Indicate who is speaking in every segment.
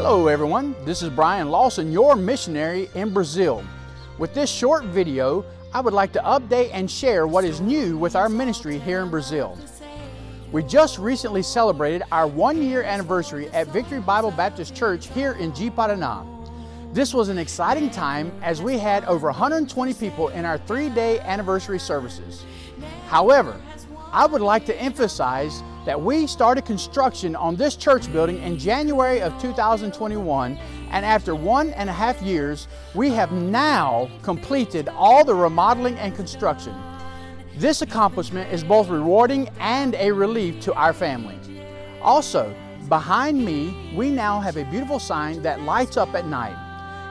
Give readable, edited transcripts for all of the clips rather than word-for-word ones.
Speaker 1: Hello everyone, this is Brian Lawson, your missionary in Brazil. With this short video, I would like to update and share what is new with our ministry here in Brazil. We just recently celebrated our 1-year anniversary at Victory Bible Baptist Church here in Ji-Paraná. This was an exciting time as we had over 120 people in our 3-day anniversary services. However, I would like to emphasize that we started construction on this church building in January of 2021, and after 1.5 years, we have now completed all the remodeling and construction. This accomplishment is both rewarding and a relief to our family. Also, behind me, we now have a beautiful sign that lights up at night.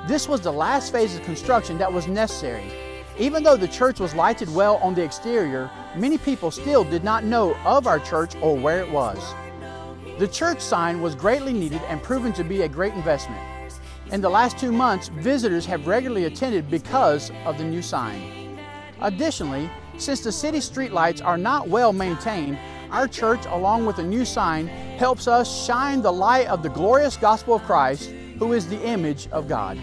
Speaker 1: This was the last phase of construction that was necessary. Even though the church was lighted well on the exterior, many people still did not know of our church or where it was. The church sign was greatly needed and proven to be a great investment. In the last 2 months, visitors have regularly attended because of the new sign. Additionally, since the city streetlights are not well maintained, our church, along with the new sign, helps us shine the light of the glorious gospel of Christ, who is the image of God.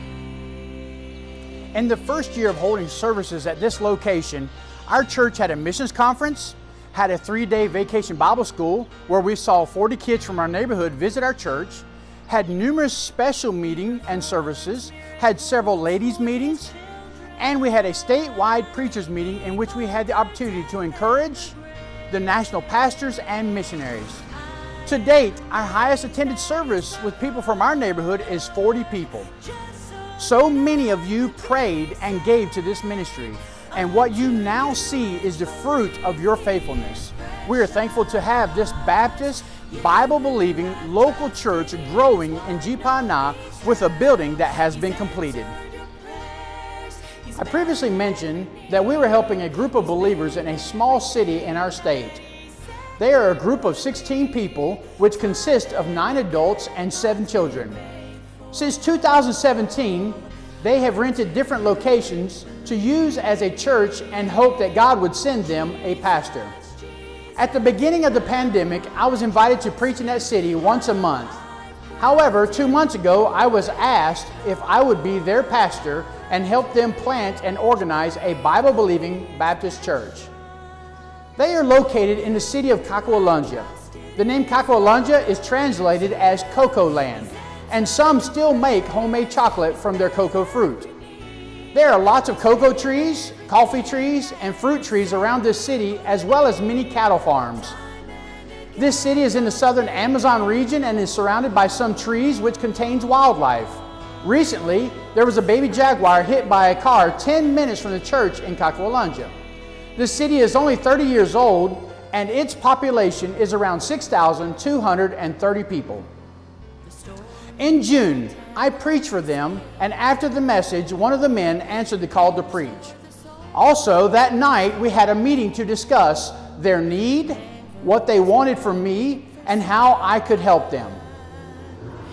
Speaker 1: In the first year of holding services at this location, our church had a missions conference, had a 3-day vacation Bible school where we saw 40 kids from our neighborhood visit our church, had numerous special meetings and services, had several ladies' meetings, and we had a statewide preachers meeting in which we had the opportunity to encourage the national pastors and missionaries. To date, our highest attended service with people from our neighborhood is 40 people. So many of you prayed and gave to this ministry, and what you now see is the fruit of your faithfulness. We are thankful to have this Baptist, Bible-believing local church growing in Ji-Paraná with a building that has been completed. I previously mentioned that we were helping a group of believers in a small city in our state. They are a group of 16 people, which consist of 9 adults and 7 children. Since 2017, they have rented different locations to use as a church and hope that God would send them a pastor. At the beginning of the pandemic, I was invited to preach in that city once a month. However, 2 months ago, I was asked if I would be their pastor and help them plant and organize a Bible-believing Baptist church. They are located in the city of Cacoalândia. The name Cacoalândia is translated as Cocoa Land, and some still make homemade chocolate from their cocoa fruit. There are lots of cocoa trees, coffee trees, and fruit trees around this city, as well as many cattle farms. This city is in the southern Amazon region and is surrounded by some trees which contains wildlife. Recently, there was a baby jaguar hit by a car 10 minutes from the church in Cacoalândia. The city is only 30 years old, and its population is around 6,230 people. In June, I preached for them, and after the message, one of the men answered the call to preach. Also, that night, we had a meeting to discuss their need, what they wanted from me, and how I could help them.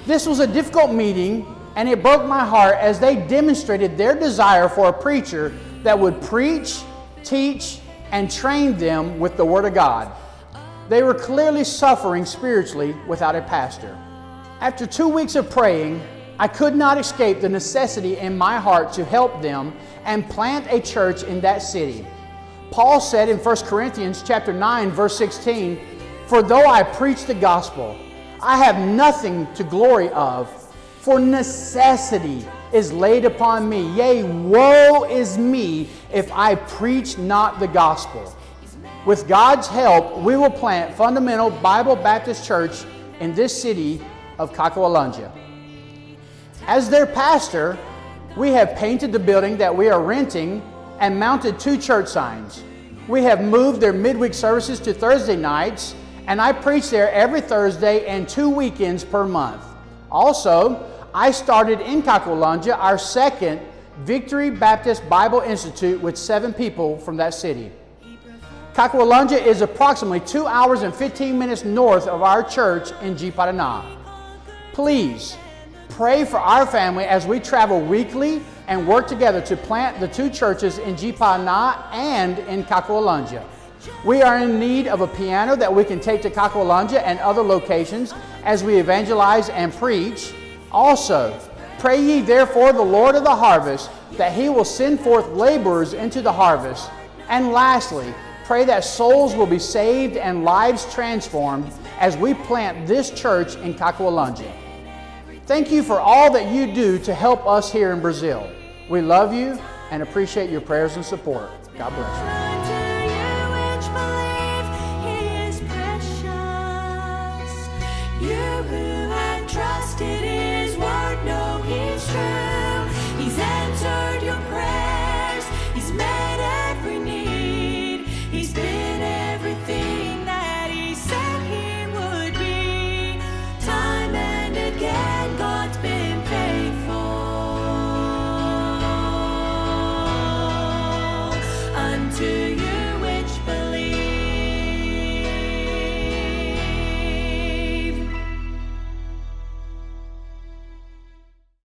Speaker 1: This was a difficult meeting, and it broke my heart as they demonstrated their desire for a preacher that would preach, teach, and train them with the Word of God. They were clearly suffering spiritually without a pastor. After 2 weeks of praying, I could not escape the necessity in my heart to help them and plant a church in that city. Paul said in 1 Corinthians chapter 9, verse 16, "For though I preach the gospel, I have nothing to glory of, for necessity is laid upon me. Yea, woe is me if I preach not the gospel." With God's help, we will plant Fundamental Bible Baptist Church in this city of Cacoalândia. As their pastor, we have painted the building that we are renting and mounted 2 church signs. We have moved their midweek services to Thursday nights, and I preach there every Thursday and 2 weekends per month. Also, I started in Cacoalândia our second Victory Baptist Bible Institute with 7 people from that city. Cacoalândia is approximately 2 hours and 15 minutes north of our church in Ji-Paraná. Please pray for our family as we travel weekly and work together to plant the 2 churches in Ji-Paraná and in Cacoalândia. We are in need of a piano that we can take to Cacoalândia and other locations as we evangelize and preach. Also, pray ye therefore the Lord of the harvest, that He will send forth laborers into the harvest. And lastly, pray that souls will be saved and lives transformed as we plant this church in Kakualanji. Thank you for all that you do to help us here in Brazil. We love you and appreciate your prayers and support. God bless you.